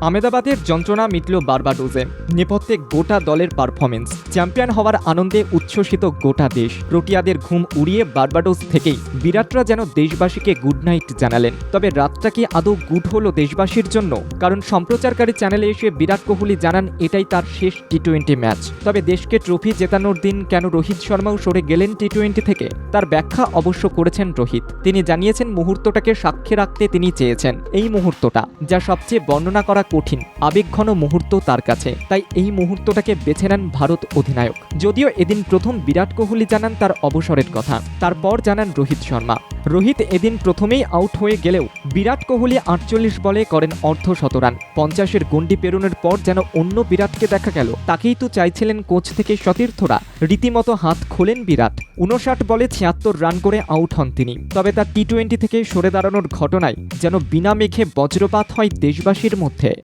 আহমেদাবাদের যন্ত্রণা মিটল বার্বাডোজে। নেপথ্যে গোটা দলের পারফরমেন্স, চ্যাম্পিয়ন হওয়ার আনন্দে উচ্ছ্বসিত গোটা দেশ। প্রোটিয়াদের ঘুম উড়িয়ে বার্বাডোস থেকেই বিরাটরা যেন দেশবাসীকে গুড নাইট জানালেন। তবে রাতটা কি আদৌ গুড হলো দেশবাসীর জন্য? কারণ সম্প্রচারকারী চ্যানেলে এসে বিরাট কোহলি জানান এটাই তার শেষ টি-20 ম্যাচ। তবে দেশকে ট্রফি জেতানোর দিন কেন রোহিত শর্মাও সরে গেলেন টি-20 থেকে, তার ব্যাখ্যা অবশ্য করেছেন রোহিত। তিনি জানিয়েছেন মুহূর্তটাকে সাক্ষী রাখতে তিনি চেয়েছেন। এই মুহূর্তটা, যা সবচেয়ে বর্ণনা করা কঠিন, আবেগঘন মুহূর্ত তার কাছে, তাই এই মুহূর্তটাকে বেছে নেন ভারত অধিনায়ক। যদিও এদিন প্রথম বিরাট কোহলি জানান তার অবসরের কথা, তারপর জানান রোহিত শর্মা। রোহিত এদিন প্রথমেই আউট হয়ে গেলেও বিরাট কোহলি 48 বলে করেন অর্ধশতরান। 50-এর গণ্ডি পেরোনোর পর যেন অন্য বিরাটকে দেখা গেল। তাকেই তো চাইছিলেন কোচ থেকে সতীর্থরা। রীতিমতো হাত খোলেন বিরাট। 59 বলে 76 রান করে আউট হন তিনি। তবে তার টি-20 থেকে সরে দাঁড়ানোর ঘটনায় যেন বিনা মেঘে বজ্রপাত হয় দেশবাসীর মধ্যে।